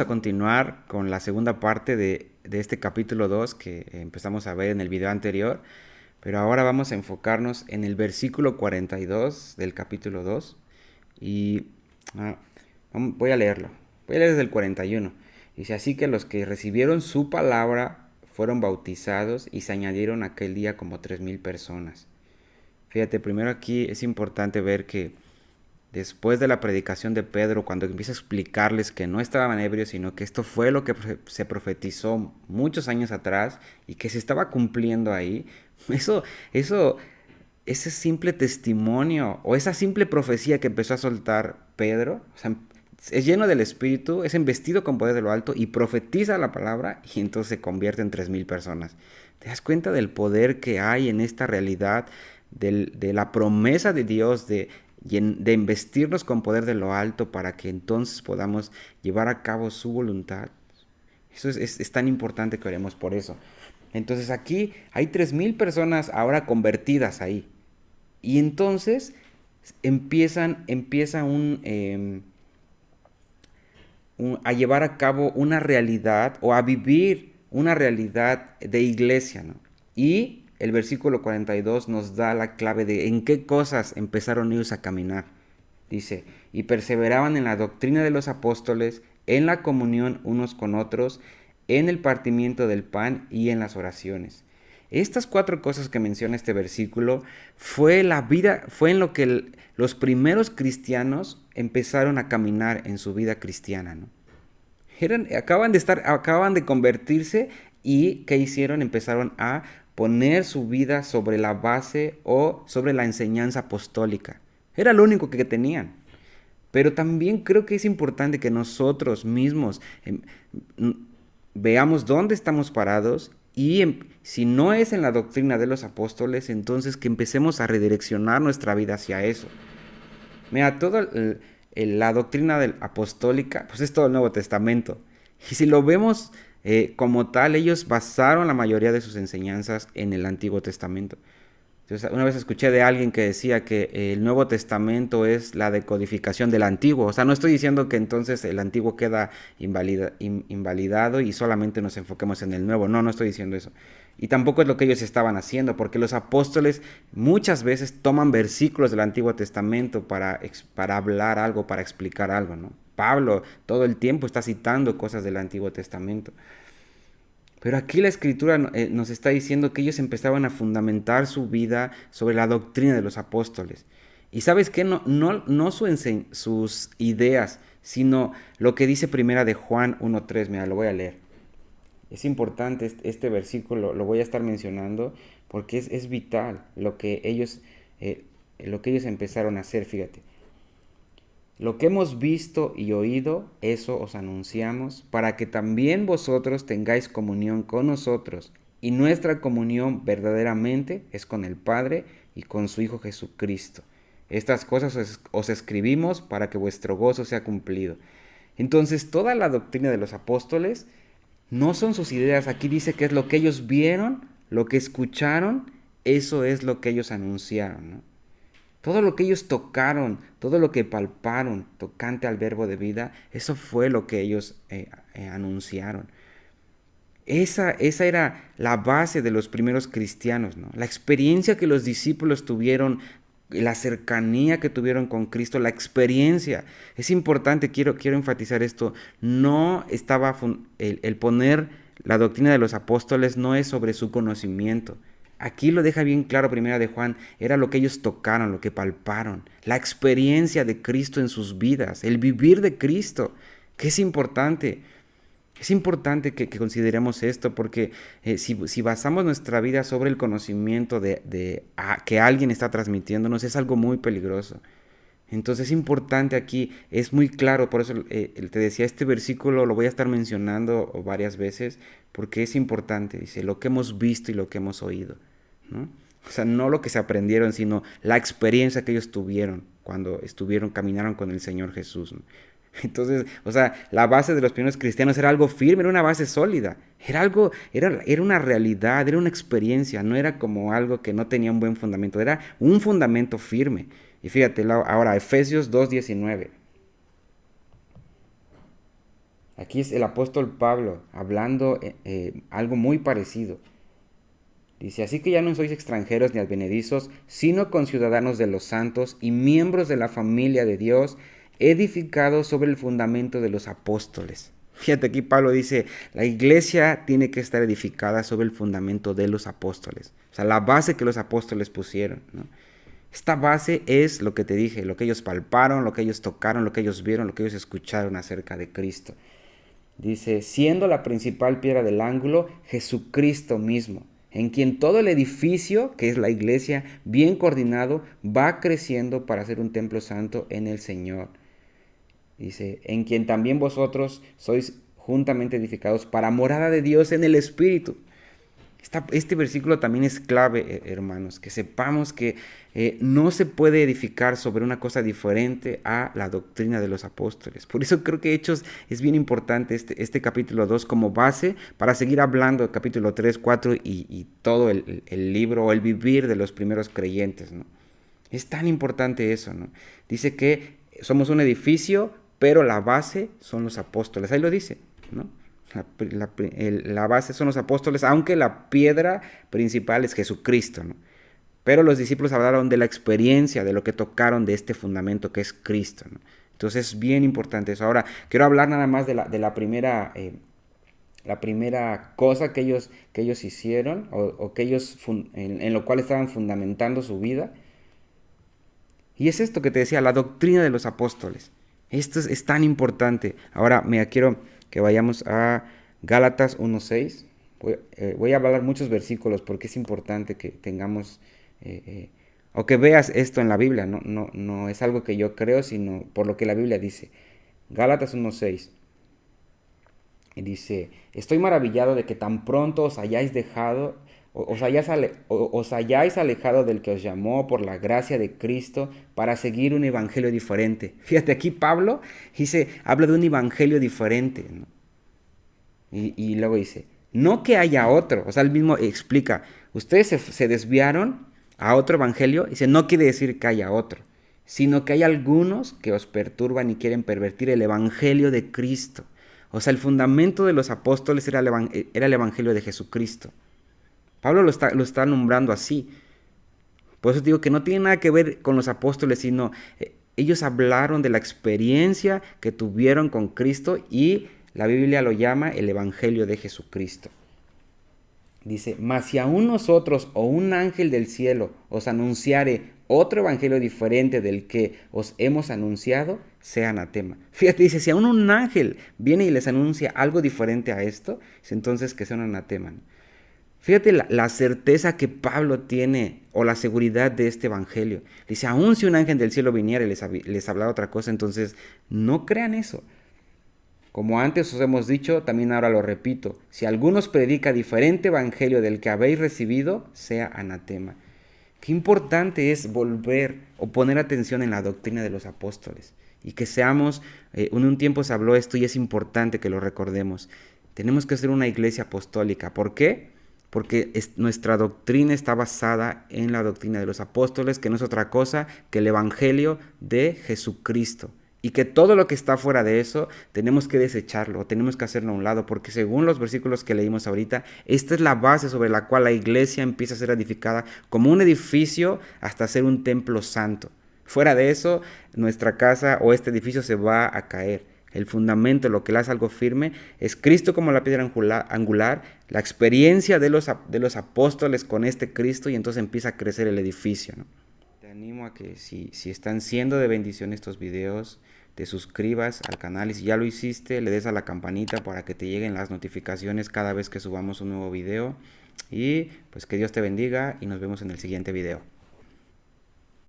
a continuar con la segunda parte de este capítulo 2 que empezamos a ver en el video anterior, pero ahora vamos a enfocarnos en el versículo 42 del capítulo 2 y ah, voy a leerlo. Voy a leer desde el 41. Dice, así que los que recibieron su palabra fueron bautizados y se añadieron aquel día como 3,000 personas. Fíjate, primero aquí es importante ver que después de la predicación de Pedro, cuando empieza a explicarles que no estaban ebrios, sino que esto fue lo que se profetizó muchos años atrás y que se estaba cumpliendo ahí, eso, eso, ese simple testimonio o esa simple profecía que empezó a soltar Pedro, o sea, es lleno del Espíritu, es investido con poder de lo alto y profetiza la palabra y entonces se convierte en 3,000 personas. ¿Te das cuenta del poder que hay en esta realidad, de la promesa de Dios de investirnos con poder de lo alto para que entonces podamos llevar a cabo su voluntad? Eso es tan importante que oremos por eso. Entonces aquí hay 3,000 personas ahora convertidas ahí. Y entonces empieza a llevar a cabo una realidad o a vivir una realidad de iglesia, ¿no? Y el versículo 42 nos da la clave de en qué cosas empezaron ellos a caminar. Dice, y perseveraban en la doctrina de los apóstoles, en la comunión unos con otros, en el partimiento del pan y en las oraciones. Estas 4 cosas que menciona este versículo fue en lo que los primeros cristianos empezaron a caminar en su vida cristiana, ¿no? Acaban de convertirse y ¿qué hicieron? Empezaron a poner su vida sobre la base o sobre la enseñanza apostólica. Era lo único que tenían. Pero también creo que es importante que nosotros mismos veamos dónde estamos parados y si no es en la doctrina de los apóstoles, entonces que empecemos a redireccionar nuestra vida hacia eso. Mira, toda la doctrina apostólica, pues es todo el Nuevo Testamento. Y si lo vemos como tal, ellos basaron la mayoría de sus enseñanzas en el Antiguo Testamento. Entonces, una vez escuché de alguien que decía que el Nuevo Testamento es la decodificación del Antiguo. O sea, no estoy diciendo que entonces el Antiguo queda invalidado y solamente nos enfoquemos en el Nuevo. No, no estoy diciendo eso. Y tampoco es lo que ellos estaban haciendo, porque los apóstoles muchas veces toman versículos del Antiguo Testamento para hablar algo, para explicar algo, ¿no? Pablo todo el tiempo está citando cosas del Antiguo Testamento. Pero aquí la escritura nos está diciendo que ellos empezaban a fundamentar su vida sobre la doctrina de los apóstoles. Y sabes qué, no sus ideas, sino lo que dice primera de Juan 1:3. Mira, lo voy a leer. Es importante este versículo, lo voy a estar mencionando porque es vital lo que ellos empezaron a hacer, fíjate. Lo que hemos visto y oído, eso os anunciamos, para que también vosotros tengáis comunión con nosotros. Y nuestra comunión verdaderamente es con el Padre y con su Hijo Jesucristo. Estas cosas os escribimos para que vuestro gozo sea cumplido. Entonces, toda la doctrina de los apóstoles no son sus ideas. Aquí dice que es lo que ellos vieron, lo que escucharon, eso es lo que ellos anunciaron, ¿no? Todo lo que ellos tocaron, todo lo que palparon tocante al verbo de vida, eso fue lo que ellos anunciaron. Esa era la base de los primeros cristianos, ¿no? La experiencia que los discípulos tuvieron, la cercanía que tuvieron con Cristo, la experiencia. Es importante, quiero enfatizar esto, no estaba el poner la doctrina de los apóstoles no es sobre su conocimiento. Aquí lo deja bien claro primera de Juan, era lo que ellos tocaron, lo que palparon, la experiencia de Cristo en sus vidas, el vivir de Cristo, que es importante. Es importante que consideremos esto porque si basamos nuestra vida sobre el conocimiento que alguien está transmitiéndonos, es algo muy peligroso. Entonces es importante aquí, es muy claro, por eso te decía, este versículo lo voy a estar mencionando varias veces, porque es importante, dice, lo que hemos visto y lo que hemos oído, ¿no? O sea, no lo que se aprendieron, sino la experiencia que ellos tuvieron cuando caminaron con el Señor Jesús, ¿no? Entonces, o sea, la base de los primeros cristianos era algo firme, era una base sólida, era una realidad, era una experiencia, no era como algo que no tenía un buen fundamento, era un fundamento firme. Y fíjate ahora, Efesios 2:19. Aquí es el apóstol Pablo hablando algo muy parecido. Dice, así que ya no sois extranjeros ni advenedizos, sino conciudadanos de los santos y miembros de la familia de Dios, edificados sobre el fundamento de los apóstoles. Fíjate, aquí Pablo dice, la iglesia tiene que estar edificada sobre el fundamento de los apóstoles. O sea, la base que los apóstoles pusieron, ¿no? Esta base es lo que te dije, lo que ellos palparon, lo que ellos tocaron, lo que ellos vieron, lo que ellos escucharon acerca de Cristo. Dice, siendo la principal piedra del ángulo, Jesucristo mismo, en quien todo el edificio, que es la iglesia, bien coordinado, va creciendo para ser un templo santo en el Señor. Dice, en quien también vosotros sois juntamente edificados para morada de Dios en el Espíritu. Este versículo también es clave, hermanos, que sepamos que no se puede edificar sobre una cosa diferente a la doctrina de los apóstoles. Por eso creo que Hechos es bien importante este capítulo 2 como base para seguir hablando del capítulo 3, 4 y todo el libro o el vivir de los primeros creyentes, ¿no? Es tan importante eso, ¿no? Dice que somos un edificio, pero la base son los apóstoles. Ahí lo dice, ¿no? La base son los apóstoles, aunque la piedra principal es Jesucristo, ¿no? Pero los discípulos hablaron de la experiencia, de lo que tocaron de este fundamento que es Cristo, ¿no? Entonces es bien importante eso. Ahora, quiero hablar nada más de la primera cosa que ellos hicieron o que ellos en lo cual estaban fundamentando su vida. Y es esto que te decía, la doctrina de los apóstoles. Esto es tan importante. Ahora, quiero que vayamos a Gálatas 1:6. Voy a hablar muchos versículos porque es importante que tengamos, o que veas esto en la Biblia. No es algo que yo creo, sino por lo que la Biblia dice. Gálatas 1:6. Y dice, estoy maravillado de que tan pronto os hayáis alejado del que os llamó por la gracia de Cristo para seguir un evangelio diferente. Fíjate, aquí Pablo habla de un evangelio diferente, ¿no? Y luego dice, no que haya otro, o sea, él mismo explica, ustedes se desviaron a otro evangelio, dice, no quiere decir que haya otro, sino que hay algunos que os perturban y quieren pervertir el evangelio de Cristo. O sea, el fundamento de los apóstoles era el evangelio de Jesucristo. Pablo lo está nombrando así. Por eso digo que no tiene nada que ver con los apóstoles, sino ellos hablaron de la experiencia que tuvieron con Cristo y la Biblia lo llama el evangelio de Jesucristo. Dice, mas si aún nosotros o un ángel del cielo os anunciare otro evangelio diferente del que os hemos anunciado, sea anatema. Fíjate, dice, si aún un ángel viene y les anuncia algo diferente a esto, entonces que sea un anatema, ¿no? Fíjate la certeza que Pablo tiene o la seguridad de este evangelio. Dice, aún si un ángel del cielo viniera y les hablara otra cosa, entonces no crean eso. Como antes os hemos dicho, también ahora lo repito, si algunos predica diferente evangelio del que habéis recibido, sea anatema. Qué importante es volver o poner atención en la doctrina de los apóstoles. Y que seamos, en un tiempo se habló esto y es importante que lo recordemos. Tenemos que ser una iglesia apostólica. ¿Por qué? Porque nuestra doctrina está basada en la doctrina de los apóstoles, que no es otra cosa que el evangelio de Jesucristo. Y que todo lo que está fuera de eso tenemos que desecharlo, tenemos que hacerlo a un lado, porque según los versículos que leímos ahorita, esta es la base sobre la cual la iglesia empieza a ser edificada como un edificio hasta ser un templo santo. Fuera de eso, nuestra casa o este edificio se va a caer. El fundamento, lo que le hace algo firme, es Cristo como la piedra angular, la experiencia de los apóstoles con este Cristo, y entonces empieza a crecer el edificio, ¿no? Te animo a que si están siendo de bendición estos videos, te suscribas al canal y si ya lo hiciste, le des a la campanita para que te lleguen las notificaciones cada vez que subamos un nuevo video. Y pues que Dios te bendiga y nos vemos en el siguiente video.